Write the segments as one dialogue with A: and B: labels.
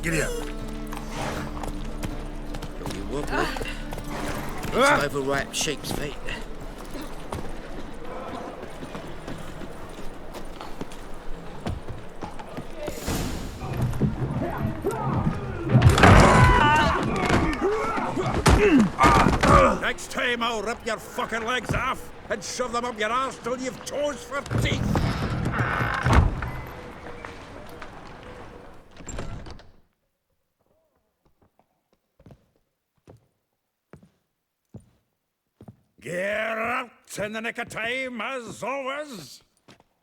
A: Giddy up.
B: Don't you walk away? It's overripe shape's fate.
A: Next time I'll rip your fucking legs off and shove them up your arse till you've toes for teeth. Get out in the nick of time, as always.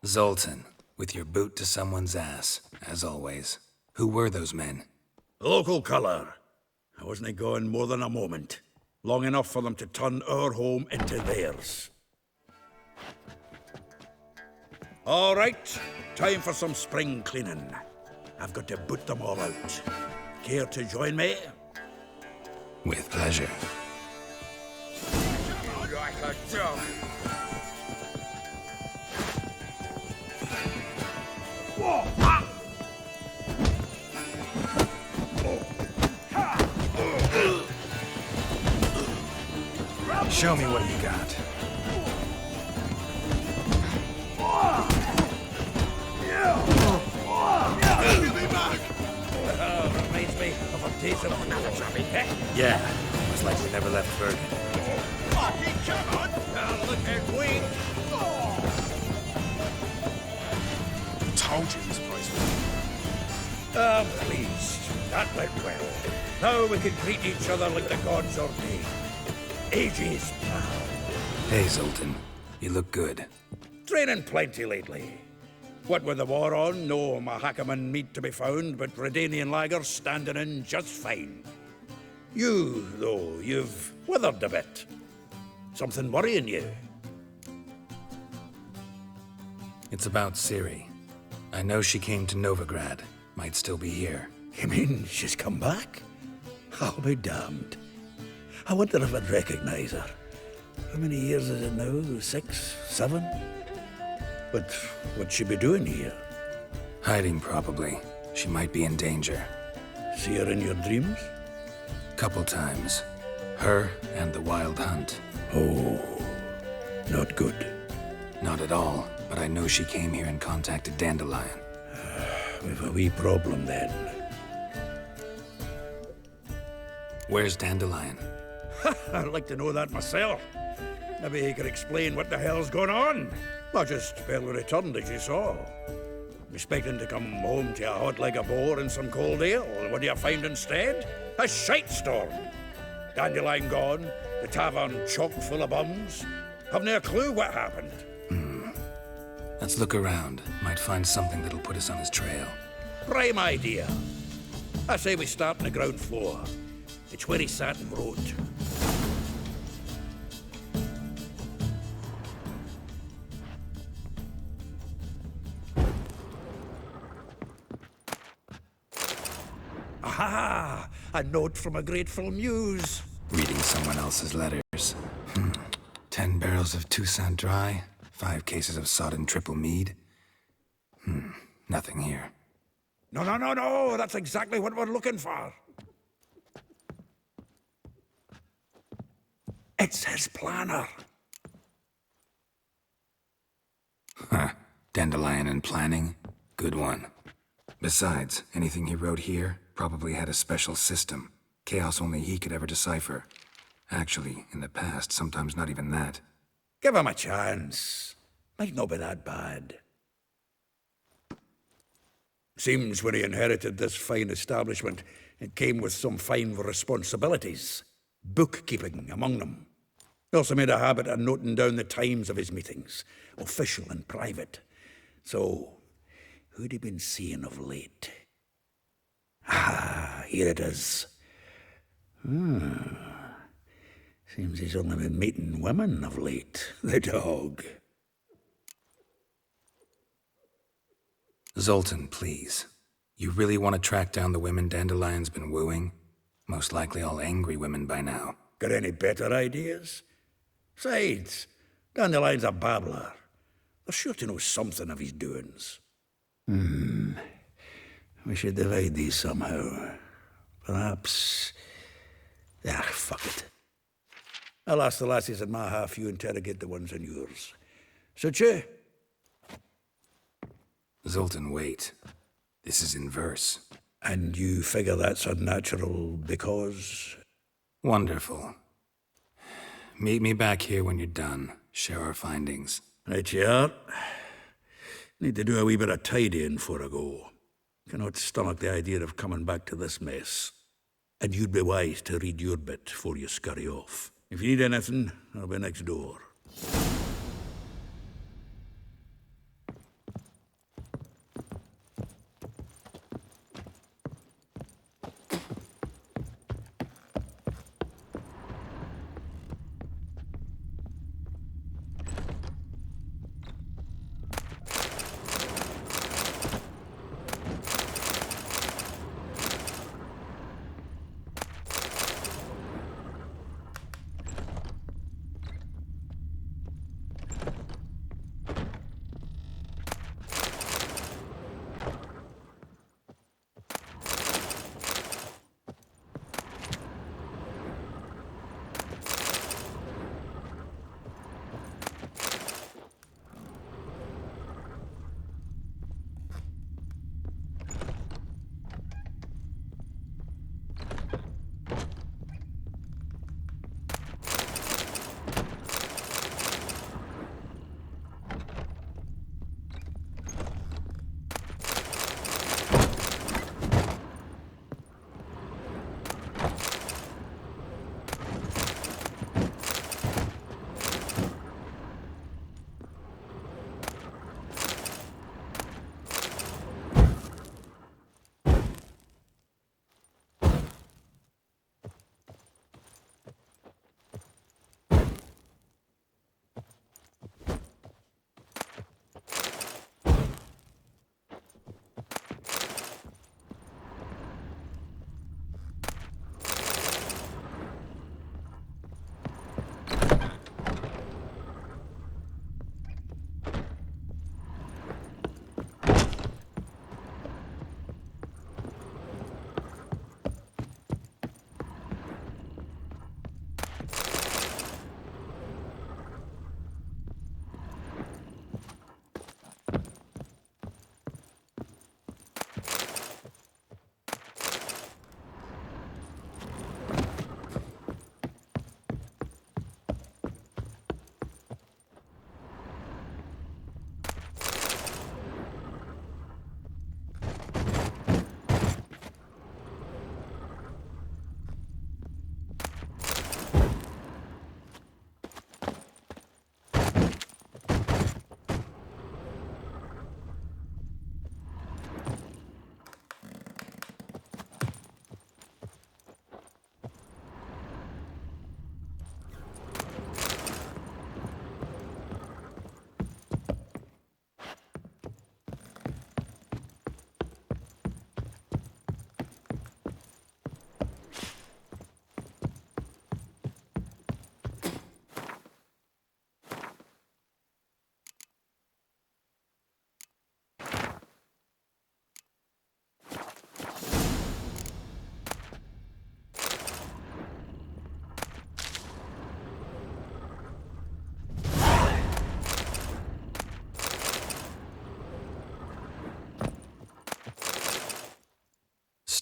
C: Zoltan, with your boot to someone's ass, as always. Who were those men?
A: Local colour. I wasn't gone more than a moment. Long enough for them to turn our home into theirs. All right, time for some spring cleaning. I've got to boot them all out. Care to join me?
C: With pleasure.
A: Like a dog.
C: Show me what you got.
A: Reminds me of a taste of another trapping, eh?
C: Yeah, looks like we never left Bergen.
A: Come on! Now look at we!
D: Told you this place was...
A: I'm pleased. That went well. Now we can treat each other like the gods ordained. Ages, pal.
C: Hey, Zoltan. You look good.
A: Training plenty lately. What with the war on, no Mahakaman meat to be found, but Redanian lagers standing in just fine. You, though, you've withered a bit. Something worrying you?
C: It's about Ciri. I know she came to Novigrad. Might still be here.
A: You mean she's come back? I'll be damned. I wonder if I'd recognize her. How many years is it now? 6, 7? But what'd she be doing here?
C: Hiding, probably. She might be in danger.
A: See her in your dreams?
C: Couple times. Her and the Wild Hunt.
A: Oh, not good.
C: Not at all, but I know she came here and contacted Dandelion.
A: We've a wee problem then.
C: Where's Dandelion?
A: I'd like to know that myself. Maybe he could explain what the hell's going on. I just barely returned, as you saw. Expecting to come home to a hot leg of boar and some cold ale. What do you find instead? A shite storm. Dandelion gone, the tavern chock full of bums. Haven't a clue what happened.
C: Let's look around. Might find something that'll put us on his trail.
A: Prime idea. I say we start on the ground floor. It's where he sat and wrote. Aha! A note from a grateful muse.
C: Reading someone else's letters. 10 barrels of Toussaint Dry, 5 cases of sodden triple mead. Nothing here.
A: No. That's exactly what we're looking for. It's his planner.
C: Dandelion and planning? Good one. Besides, anything he wrote here probably had a special system. Chaos only he could ever decipher. Actually, in the past, sometimes not even that.
A: Give him a chance. Might not be that bad. Seems when he inherited this fine establishment, it came with some fine responsibilities. Bookkeeping among them. He also made a habit of noting down the times of his meetings, official and private. So, who'd he been seeing of late? Ah, here it is. Seems he's only been meeting women of late, the dog.
C: Zoltan, please. You really want to track down the women Dandelion's been wooing? Most likely all angry women by now.
A: Got any better ideas? Besides, Dandelion's a babbler. They're sure to know something of his doings. Well, We should divide these somehow. Perhaps... fuck it. I'll ask the lassies in my half, you interrogate the ones in yours. Suit you?
C: Zoltan, wait. This is in verse.
A: And you figure that's unnatural because...
C: Wonderful. Meet me back here when you're done. Share our findings.
A: Right you are. Need to do a wee bit of tidying before I go. Cannot stomach the idea of coming back to this mess. And you'd be wise to read your bit before you scurry off. If you need anything, I'll be next door.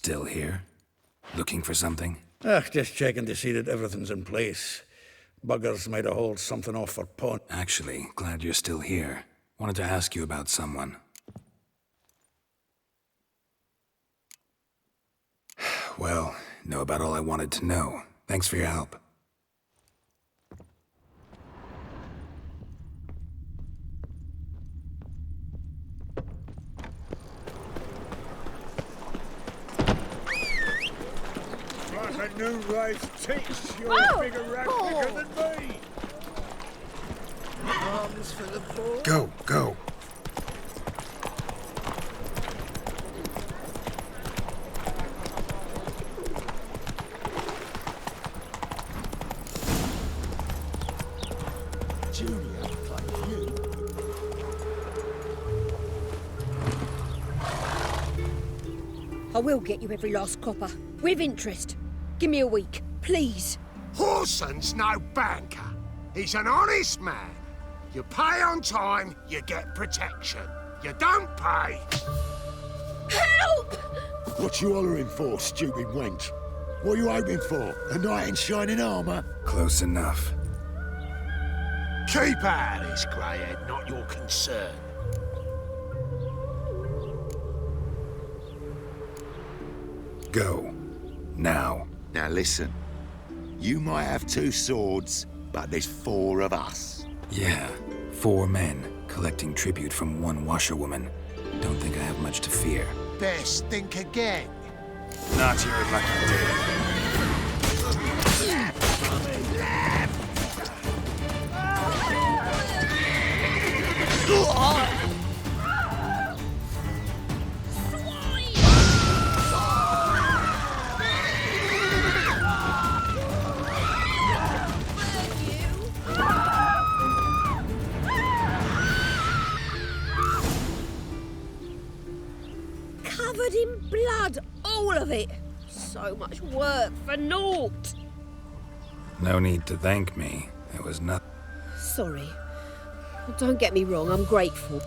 C: Still here? Looking for something?
A: Just checking to see that everything's in place. Buggers might have hauled something off for pawn.
C: Actually, glad you're still here. Wanted to ask you about someone. Well, know about all I wanted to know. Thanks for your help.
D: Like a new race teach. You're a bigger rat bigger than me.
B: Arms for the poor.
C: Go, go.
D: Junior, like you.
E: I will get you every last copper. With interest. Give me a week, please.
D: Horson's no banker. He's an honest man. You pay on time, you get protection. You don't pay.
E: Help!
F: What you hollering for, stupid wench? What you hoping for? A knight in shining armour?
C: Close enough.
D: Keep out of this, greyhead, not your concern.
C: Go. Now.
F: Now listen. You might have 2 swords, but there's 4 of us.
C: Yeah, 4 men collecting tribute from 1 washerwoman. Don't think I have much to fear.
D: Best think again.
C: Not your lucky day.
E: Covered in blood, all of it. So much work for naught.
C: No need to thank me. It was nothing.
E: Sorry. Don't get me wrong, I'm grateful.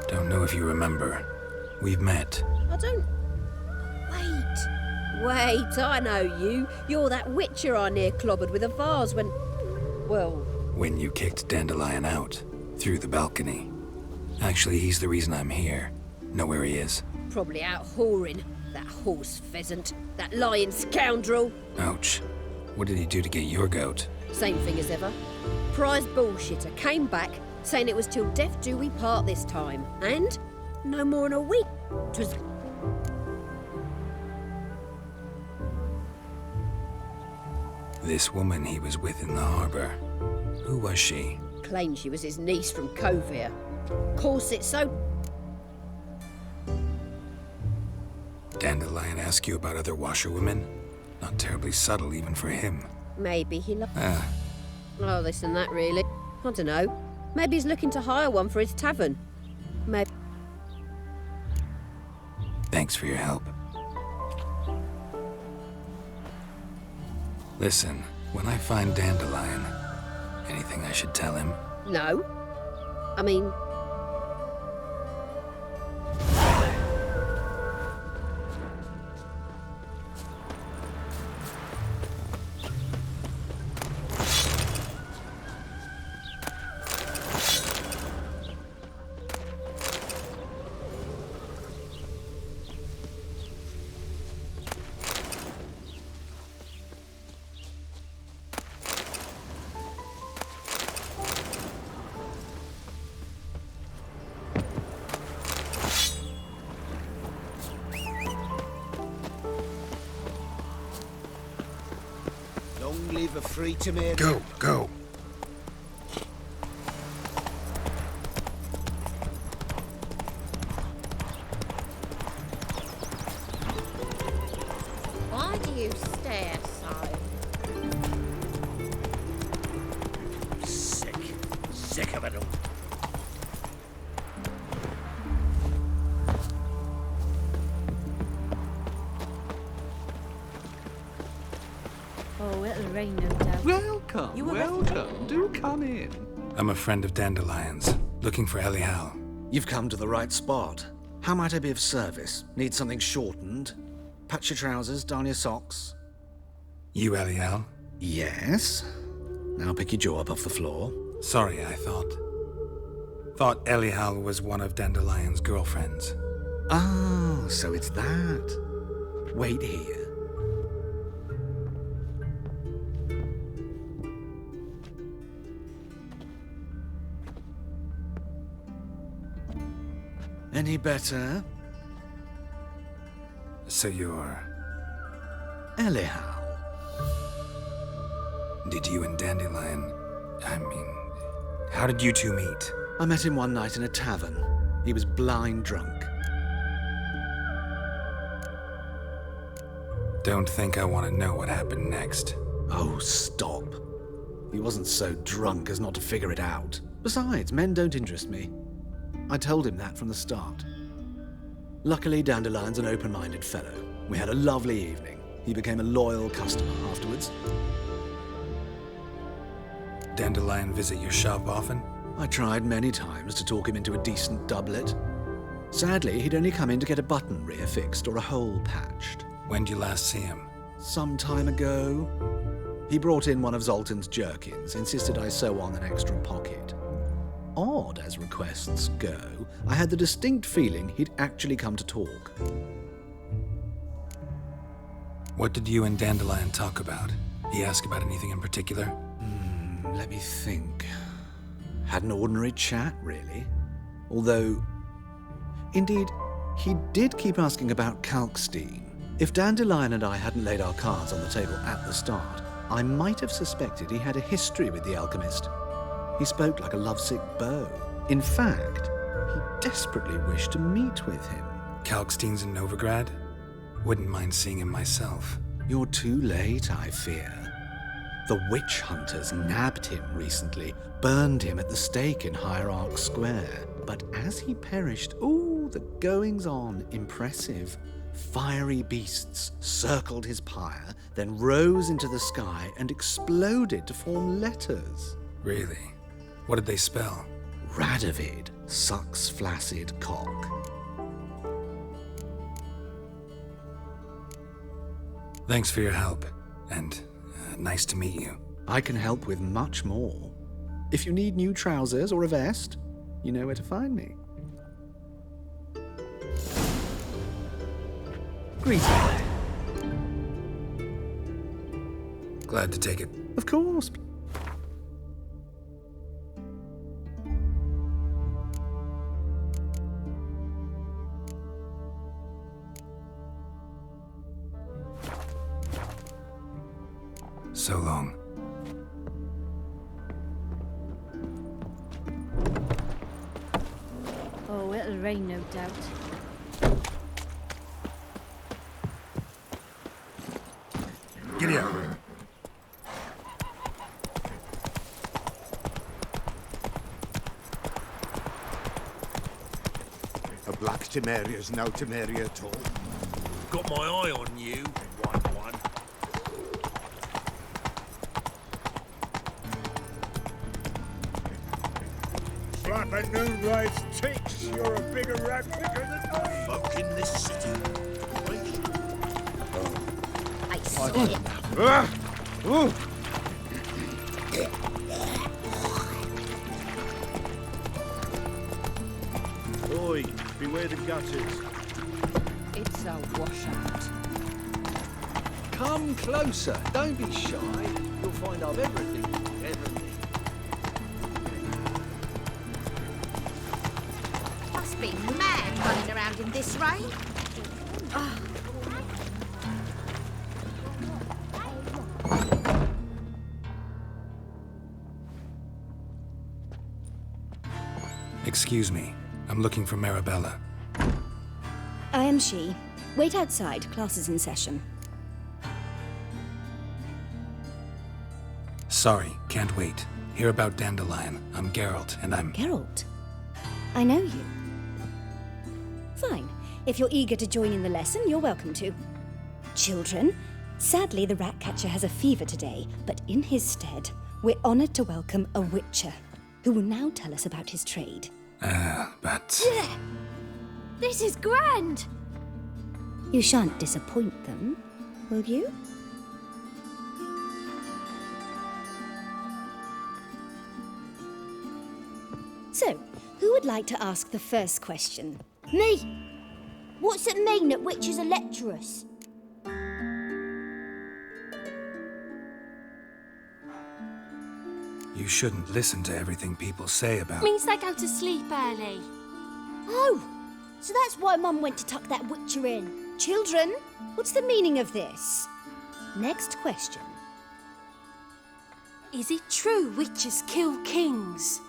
C: Don't know if you remember. We've met.
E: I don't... Wait, I know you. You're that witcher I near clobbered with a vase when... Well...
C: When you kicked Dandelion out. Through the balcony. Actually, he's the reason I'm here. Know where he is?
E: Probably out whoring. That horse pheasant. That lying scoundrel.
C: Ouch. What did he do to get your goat?
E: Same thing as ever. Prize bullshitter came back, saying it was till death do we part this time. And no more than a week. 'Twas...
C: This woman he was with in the harbor. Who was she?
E: Claimed she was his niece from Kovir. Course it's so...
C: Dandelion ask you about other washerwomen? Not terribly subtle even for him.
E: Maybe he
C: Ah,
E: Oh, this and that, really. I don't know. Maybe he's looking to hire one for his tavern. Maybe...
C: thanks for your help. Listen, when I find Dandelion, anything I should tell him?
E: No. I mean...
B: Long live a free to me.
C: Go, go.
G: Why do you stare so?
A: Sick of it all.
E: Oh, it'll rain, no doubt.
H: Welcome, welcome. Do come in.
C: I'm a friend of Dandelion's, looking for Elial.
B: You've come to the right spot. How might I be of service? Need something shortened? Patch your trousers, darn your socks?
C: You Elial?
B: Yes. Now pick your jaw up off the floor.
C: Sorry, I thought Elial was one of Dandelion's girlfriends.
B: Oh, so it's that. Wait here. Any better?
C: So you're...
B: Elial.
C: Did you and Dandelion... I mean... How did you two meet?
B: I met him one night in a tavern. He was blind drunk.
C: Don't think I want to know what happened next.
B: Oh, stop. He wasn't so drunk as not to figure it out. Besides, men don't interest me. I told him that from the start. Luckily, Dandelion's an open-minded fellow. We had a lovely evening. He became a loyal customer afterwards.
C: Dandelion visit your shop often?
B: I tried many times to talk him into a decent doublet. Sadly, he'd only come in to get a button reaffixed or a hole patched.
C: When'd you last see him?
B: Some time ago. He brought in one of Zoltan's jerkins, insisted I sew on an extra pocket. Odd as requests go, I had the distinct feeling he'd actually come to talk.
C: What did you and Dandelion talk about? He asked about anything in particular?
B: Let me think. Had an ordinary chat, really. Although, indeed, he did keep asking about Kalkstein. If Dandelion and I hadn't laid our cards on the table at the start, I might have suspected he had a history with the alchemist. He spoke like a lovesick beau. In fact, he desperately wished to meet with him.
C: Kalkstein's in Novigrad? Wouldn't mind seeing him myself.
B: You're too late, I fear. The witch hunters nabbed him recently, burned him at the stake in Hierarch Square. But as he perished, the goings-on, impressive. Fiery beasts circled his pyre, then rose into the sky and exploded to form letters.
C: Really? What did they spell?
B: Radovid sucks flaccid cock.
C: Thanks for your help, and nice to meet you.
B: I can help with much more. If you need new trousers or a vest, you know where to find me. Greetings.
C: Glad to take it.
B: Of course.
C: So long.
E: Oh, it'll rain, no doubt.
A: Giddy up.
F: A black Temeria's no Temeria at all.
I: Got my eye on you, one.
F: Flapping Noonrise ticks, you're a bigger rat picker than I.
I: Fuck in this city.
E: I saw it.
F: Oi, beware the gutters.
E: It's a washout.
H: Come closer. Don't be shy. You'll find I've everything you ever need.
G: Must be mad running around in this rain.
C: Excuse me. I'm looking for Marabella.
J: I am she. Wait outside. Class is in session.
C: Sorry, can't wait. Hear about Dandelion. I'm Geralt, and I'm...
J: Geralt? I know you. Fine. If you're eager to join in the lesson, you're welcome to. Children, sadly the rat catcher has a fever today, but in his stead, we're honored to welcome a witcher, who will now tell us about his trade.
C: But...
G: This is grand.
J: You shan't disappoint them, will you? So, who would like to ask the first question?
K: Me! What's it mean that witches are lecturers?
C: You shouldn't listen to everything people say about...
K: Means they go to sleep early. Oh! So that's why Mum went to tuck that witcher in.
J: Children, what's the meaning of this? Next question.
K: Is it true witches kill kings?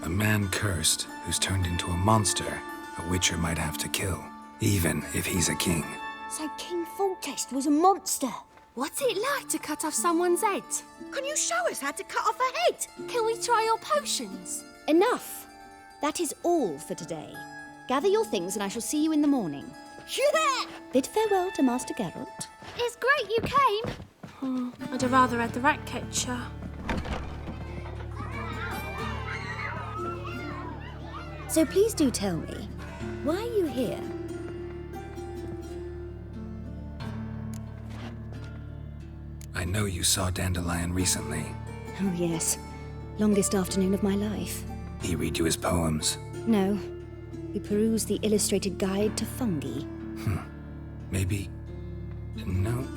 C: A man cursed who's turned into a monster a witcher might have to kill, even if he's a king.
K: So King Foltest was a monster?
G: What's it like to cut off someone's head?
E: Can you show us how to cut off a head?
G: Can we try your potions?
J: Enough! That is all for today. Gather your things and I shall see you in the morning.
E: Yeah!
J: Bid farewell to Master Geralt.
G: It's great you came. Oh, I'd have rather had the rat catcher.
J: So please do tell me, why are you here?
C: I know you saw Dandelion recently.
J: Oh yes, longest afternoon of my life.
C: He read you his poems.
J: No, we perused the illustrated guide to fungi.
C: Maybe... No.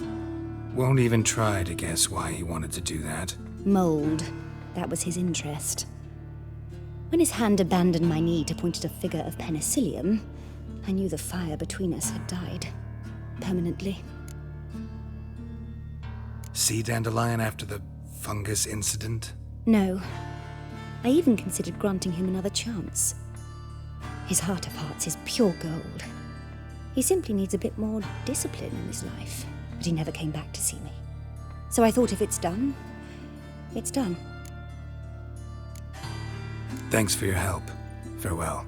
C: Won't even try to guess why he wanted to do that.
J: Mold, that was his interest. When his hand abandoned my knee to point at a figure of penicillium, I knew the fire between us had died. Permanently.
C: See Dandelion after the fungus incident?
J: No. I even considered granting him another chance. His heart of hearts is pure gold. He simply needs a bit more discipline in his life. But he never came back to see me. So I thought if it's done, it's done.
C: Thanks for your help. Farewell.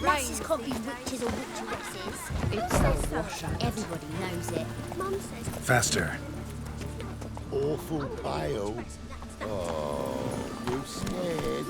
K: Lasses can't be witches or witcheresses. It's a washout. Everybody knows it. Mum says...
C: Faster.
F: Awful pale. Oh, you scared?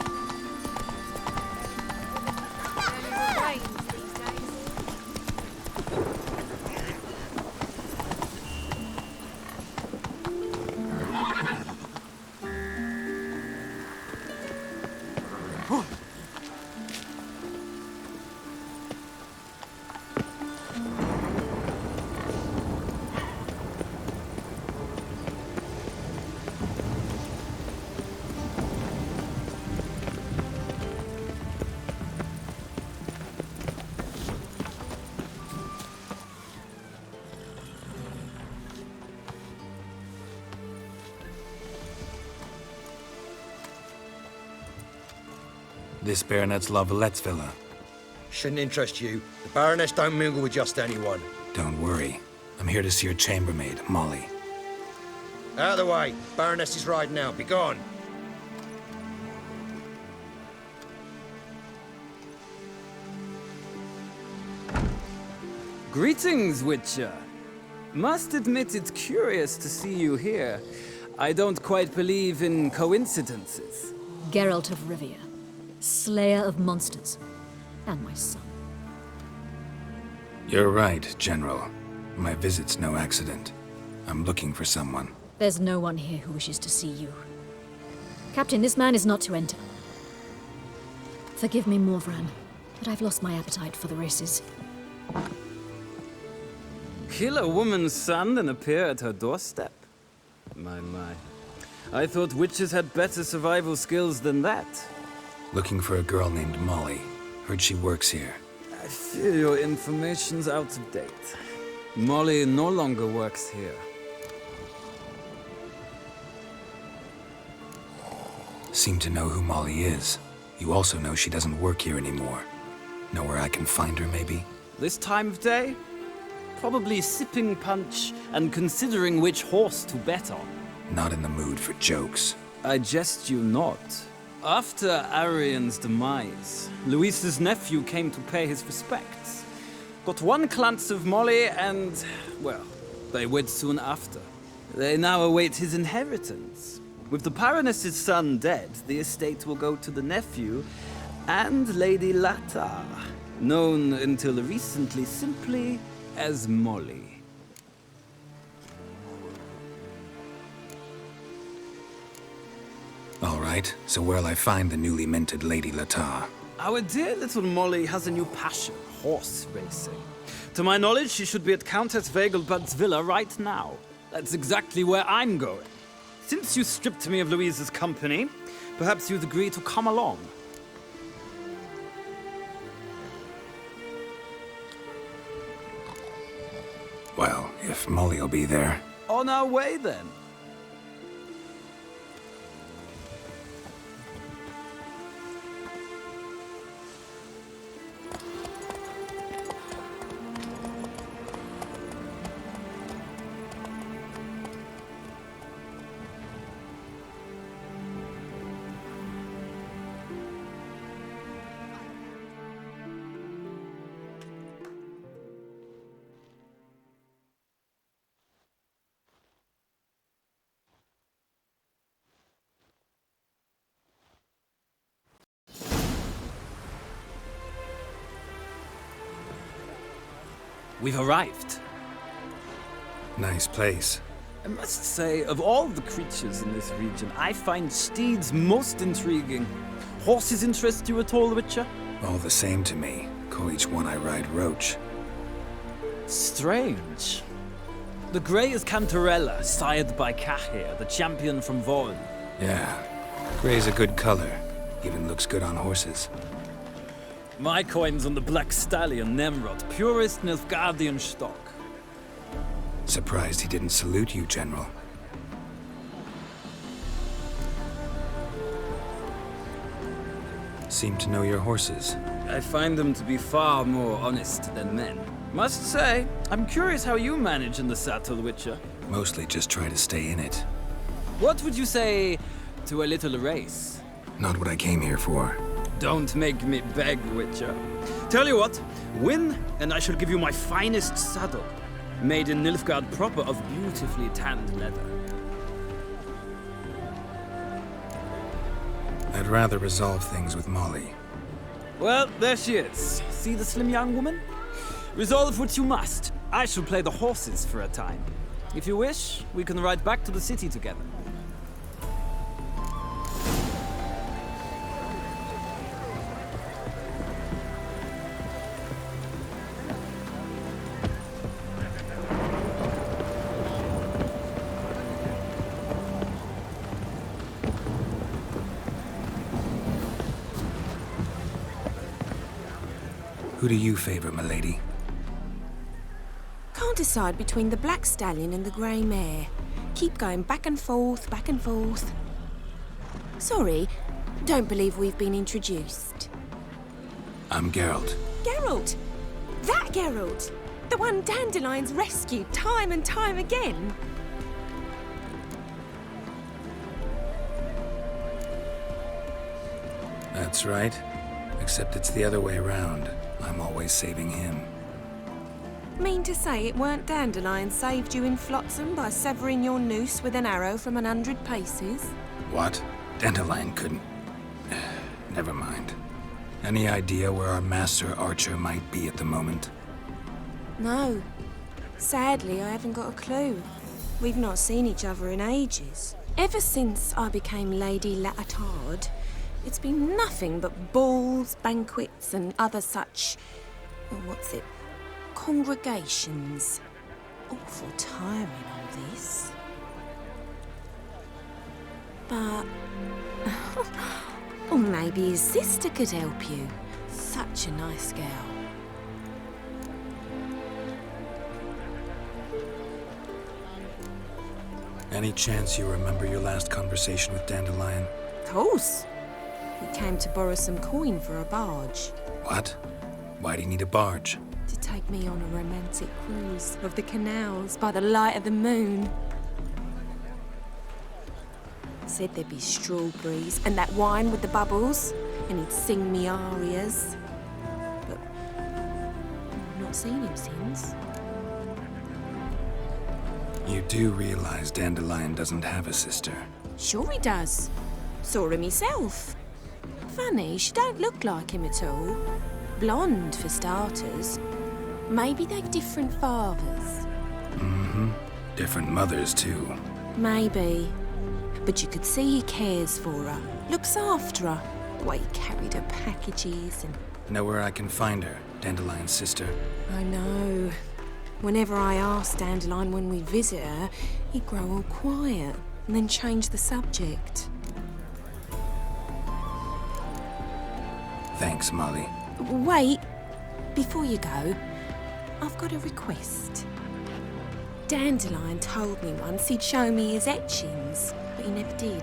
C: This Baronet's Lavallette's villa.
H: Shouldn't interest you. The Baroness don't mingle with just anyone.
C: Don't worry. I'm here to see your chambermaid, Molly.
H: Out of the way. Baroness is riding out. Be gone.
L: Greetings, Witcher. Must admit it's curious to see you here. I don't quite believe in coincidences.
M: Geralt of Rivia, slayer of monsters, and my son.
C: You're right, General. My visit's no accident. I'm looking for someone.
M: There's no one here who wishes to see you. Captain, this man is not to enter. Forgive me, Morvran, but I've lost my appetite for the races.
L: Kill a woman's son and appear at her doorstep? My. I thought witches had better survival skills than that.
C: Looking for a girl named Molly. Heard she works here.
L: I fear your information's out of date. Molly no longer works here.
C: Seem to know who Molly is. You also know she doesn't work here anymore. Know where I can find her, maybe?
L: This time of day? Probably sipping punch and considering which horse to bet on.
C: Not in the mood for jokes.
L: I jest you not. After Arian's demise, Luis's nephew came to pay his respects. Got one glance of Molly and, well, they wed soon after. They now await his inheritance. With the Baroness's son dead, the estate will go to the nephew and Lady Latar, known until recently simply as Molly.
C: All right, so where'll I find the newly minted Lady Latar?
L: Our dear little Molly has a new passion, horse racing. To my knowledge, she should be at Countess Vegelbud's villa right now. That's exactly where I'm going. Since you stripped me of Louise's company, perhaps you'd agree to come along.
C: Well, if Molly'll be there.
L: On our way, then. we've arrived.
C: Nice place.
L: I must say, of all the creatures in this region, I find steeds most intriguing. Horses interest you at all, Witcher?
C: All the same to me. Call each one I ride Roach.
L: Strange. The grey is Cantarella, sired by Cahir, the champion from Voln.
C: Yeah. Gray's a good color. Even looks good on horses.
L: My coin's on the Black Stallion, Nemrod, purest Nilfgaardian stock.
C: Surprised he didn't salute you, General. Seem to know your horses.
L: I find them to be far more honest than men. Must say, I'm curious how you manage in the saddle, Witcher.
C: Mostly just try to stay in it.
L: What would you say to a little race?
C: Not what I came here for.
L: Don't make me beg, Witcher. Tell you what, win, and I shall give you my finest saddle. Made in Nilfgaard proper of beautifully tanned leather.
C: I'd rather resolve things with Molly.
L: Well, there she is. See the slim young woman? Resolve what you must. I shall play the horses for a time. If you wish, we can ride back to the city together.
C: Who do you favor, milady?
N: Can't decide between the Black Stallion and the Grey Mare. Keep going back and forth, back and forth. Sorry, don't believe we've been introduced.
C: I'm Geralt.
N: Geralt! That Geralt! The one Dandelion's rescued time and time again.
C: That's right. Except it's the other way around. I'm always saving him.
N: Mean to say it weren't Dandelion saved you in Flotsam by severing your noose with an arrow from 100 paces?
C: What? Dandelion couldn't... Never mind. Any idea where our master archer might be at the moment?
N: No. Sadly, I haven't got a clue. We've not seen each other in ages. Ever since I became Lady Latard, it's been nothing but balls, banquets, and other such... congregations. Awful tiring, all this. But... or maybe his sister could help you. Such a nice girl.
C: Any chance you remember your last conversation with Dandelion?
N: Of course. He came to borrow some coin for a barge.
C: What? Why do you need a barge?
N: To take me on a romantic cruise of the canals by the light of the moon. Said there'd be strawberries and that wine with the bubbles, and he'd sing me arias. But I've not seen him since.
C: You do realize Dandelion doesn't have a sister?
N: Sure he does. Saw him himself. Funny, she don't look like him at all. Blonde, for starters. Maybe they've different fathers.
C: Mm-hmm. Different mothers, too.
N: Maybe. But you could see he cares for her. Looks after her. The way he carried her packages and...
C: Know where I can find her, Dandelion's sister?
N: I know. Whenever I asked Dandelion when we'd visit her, he'd grow all quiet and then change the subject.
C: Thanks, Molly.
N: Wait. Before you go, I've got a request. Dandelion told me once he'd show me his etchings, but he never did.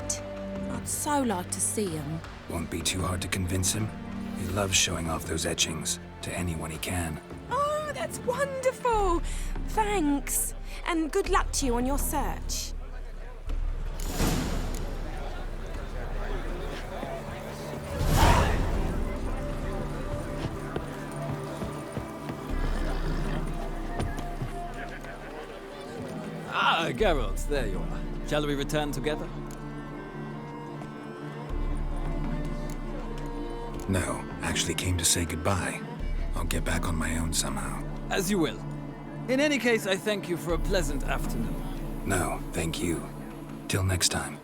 N: I'd so like to see them.
C: Won't be too hard to convince him. He loves showing off those etchings to anyone he can.
N: Oh, that's wonderful! Thanks. And good luck to you on your search.
L: Ah, Geralt, there you are. Shall we return together?
C: No, actually came to say goodbye. I'll get back on my own somehow.
L: As you will. In any case, I thank you for a pleasant afternoon.
C: No, thank you. Till next time.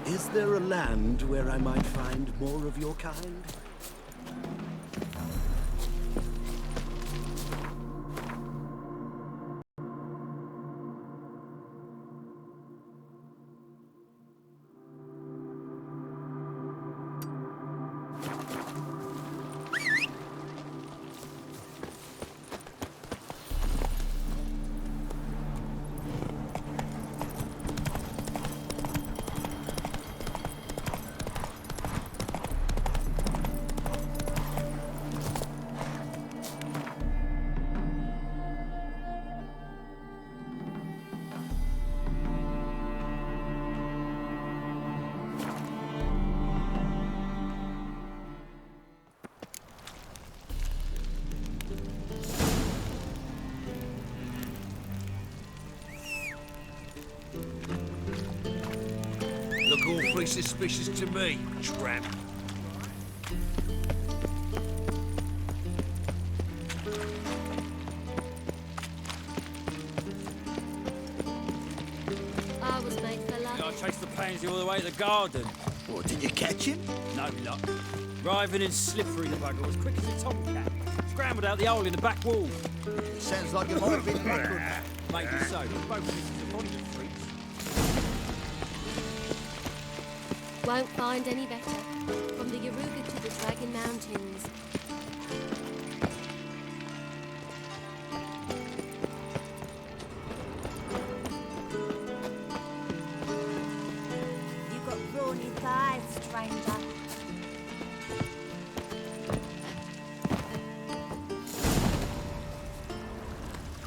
H: Is there a land where I might find more of your kind?
I: Look awfully suspicious to me, tramp.
E: I was made for love.
L: I chased the pansy all the way to the garden.
F: What, did you catch him?
L: No luck. Writhing and slippery, the bugger was quick as a tomcat. Scrambled out the hole in the back wall.
F: Sounds like it might have been knackered.
L: Maybe so. Both sisters are fond of freaks.
E: Won't find any better. From the Yaruga to the Dragon Mountains.
K: You got brawny thighs, stranger.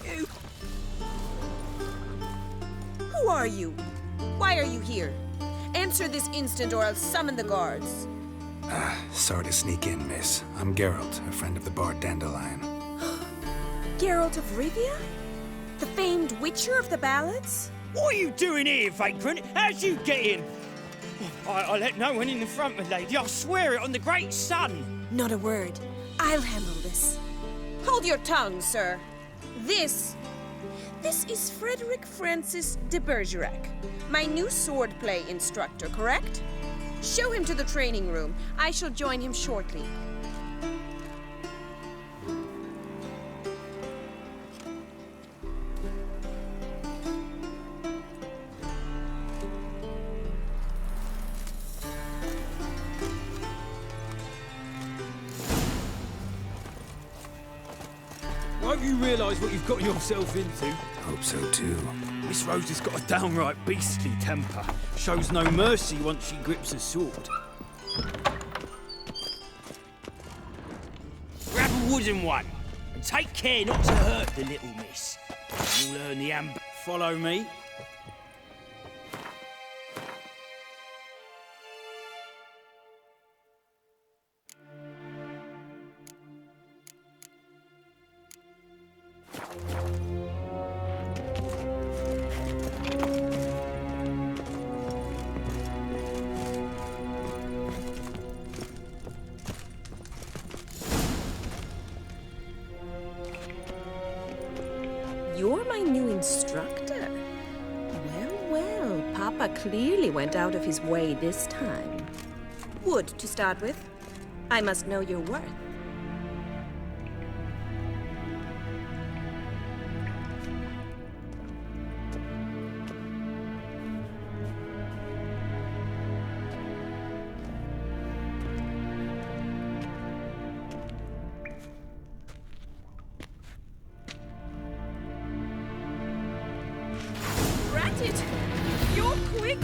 N: You. Who are you? Why are you here? Answer this instant or I'll summon the guards.
C: Sorry to sneak in, miss. I'm Geralt, a friend of the bard Dandelion.
N: Geralt of Rivia? The famed witcher of the ballads?
O: What are you doing here, vagrant? How'd you get in? I let no one in the front, my lady. I swear it on the great sun.
N: Not a word. I'll handle this. Hold your tongue, sir. This is Frederick Francis de Bergerac, my new swordplay instructor, correct? Show him to the training room. I shall join him shortly.
L: Won't you realise what you've got yourself into?
C: Hope so too.
L: Miss Rose has got a downright beastly temper. Shows no mercy once she grips a sword.
O: Grab a wooden one. And take care not to hurt the little miss. You'll learn the amber.
L: Follow me.
N: You're my new instructor? Well, Papa clearly went out of his way this time. Wood, to start with. I must know your worth. Ratted! You're quick!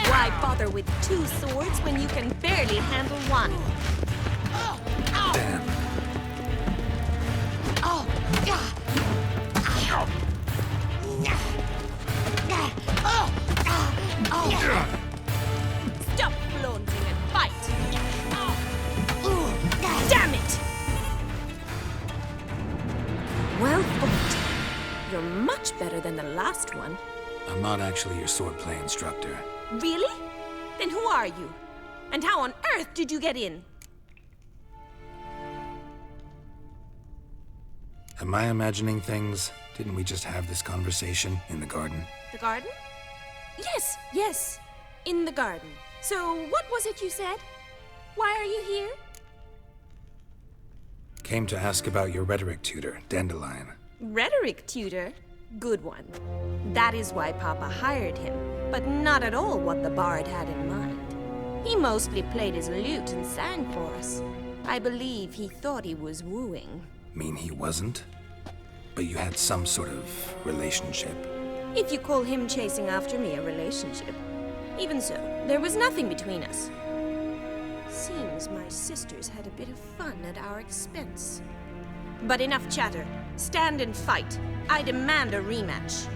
N: Why bother with two swords when you can barely handle one?
C: Damn.
N: Stop flaunting and fight! Damn it! Well fought. You're much better than the last one.
C: I'm not actually your swordplay instructor.
N: Really? Then who are you? And how on earth did you get in?
C: Am I imagining things? Didn't we just have this conversation in the garden?
N: The garden? Yes, yes. In the garden. So, what was it you said? Why are you here?
C: Came to ask about your rhetoric tutor, Dandelion.
N: Rhetoric tutor? Good one. That is why Papa hired him, but not at all what the bard had in mind. He mostly played his lute and sang for us. I believe he thought he was wooing.
C: Mean he wasn't? But you had some sort of relationship.
N: If you call him chasing after me a relationship. Even so, there was nothing between us. Seems my sisters had a bit of fun at our expense. But enough chatter. Stand and fight. I demand a rematch.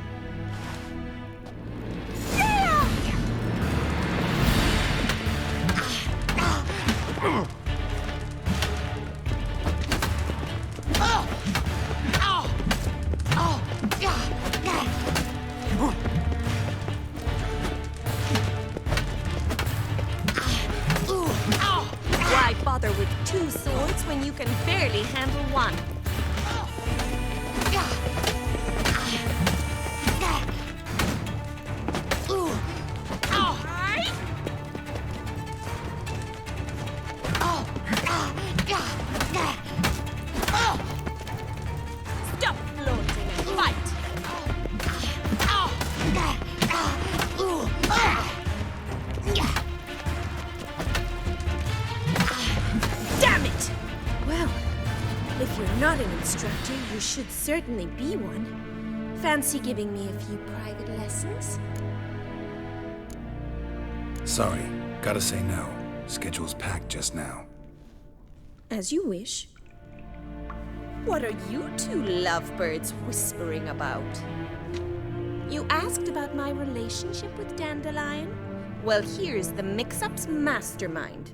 N: Why bother with two swords when you can barely handle one? Stop flaunting and fight! Damn it! Well, if you're not an instructor, you should certainly be one. Fancy giving me a few private lessons?
C: Sorry, gotta say no. Schedule's packed just now.
N: As you wish. What are you two lovebirds whispering about? You asked about my relationship with Dandelion? Well, here's the mix-up's mastermind.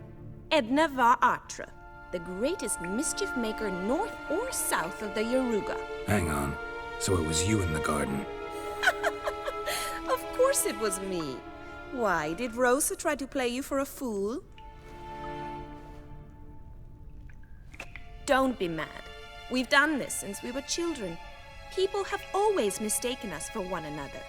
N: Edna Va Atra, the greatest mischief maker north or south of the Yaruga.
C: Hang on. So it was you in the garden.
N: Of course it was me. Why, did Rosa try to play you for a fool? Don't be mad. We've done this since we were children. People have always mistaken us for one another.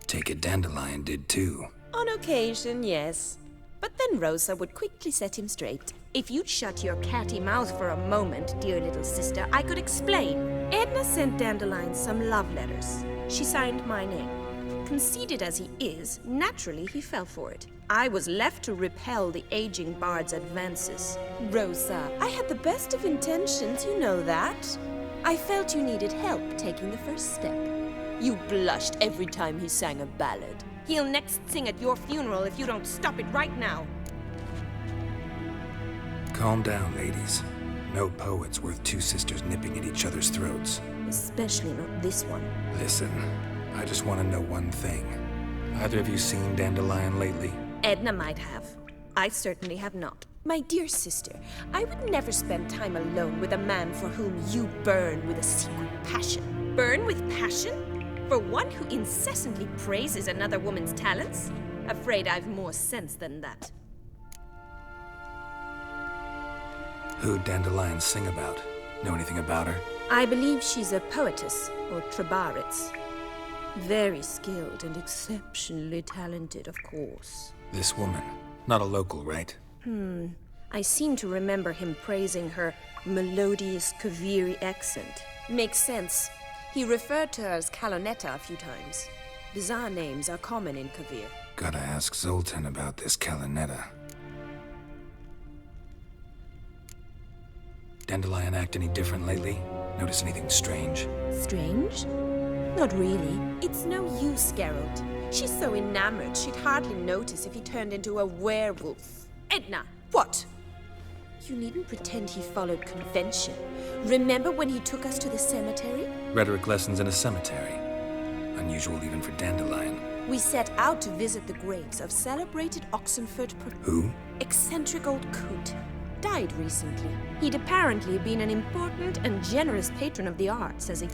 C: Take it Dandelion did too.
N: On occasion, yes. But then Rosa would quickly set him straight. If you'd shut your catty mouth for a moment, dear little sister, I could explain. Edna sent Dandelion some love letters. She signed my name. Conceited as he is, naturally he fell for it. I was left to repel the aging bard's advances. Rosa, I had the best of intentions, you know that. I felt you needed help taking the first step. You blushed every time he sang a ballad. He'll next sing at your funeral if you don't stop it right now.
C: Calm down, ladies. No poet's worth two sisters nipping at each other's throats.
N: Especially not this one.
C: Listen, I just want to know one thing. Either of you seen Dandelion lately?
N: Edna might have. I certainly have not. My dear sister, I would never spend time alone with a man for whom you burn with a secret passion. Burn with passion? For one who incessantly praises another woman's talents? Afraid I've more sense than that.
C: Who'd Dandelion sing about? Know anything about her?
N: I believe she's a poetess, or trebarits. Very skilled and exceptionally talented, of course.
C: This woman. Not a local, right?
N: I seem to remember him praising her melodious Kaviri accent. Makes sense. He referred to her as Kalonetta a few times. Bizarre names are common in Kavir.
C: Gotta ask Zoltan about this Kalonetta. Dandelion act any different lately? Notice anything strange?
N: Strange? Not really. It's no use, Geralt. She's so enamored she'd hardly notice if he turned into a werewolf. Edna!
B: What?
N: You needn't pretend he followed convention. Remember when he took us to the cemetery?
C: Rhetoric lessons in a cemetery. Unusual even for Dandelion.
N: We set out to visit the graves of celebrated Oxenford
C: Who?
N: eccentric old coot. Died recently. He'd apparently been an important and generous patron of the arts as a...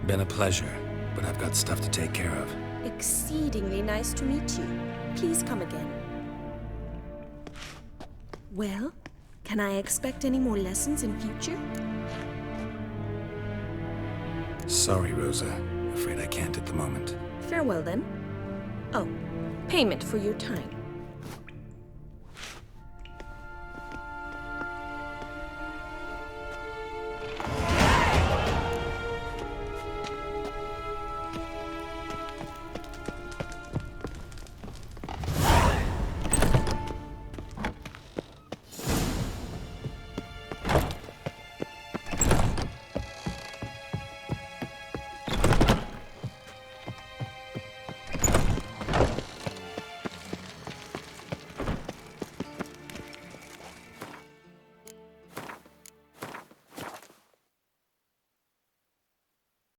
C: Been a pleasure, but I've got stuff to take care of.
N: Exceedingly nice to meet you. Please come again. Well, can I expect any more lessons in future?
C: Sorry, Rosa. Afraid I can't at the moment.
N: Farewell, then. Oh, payment for your time.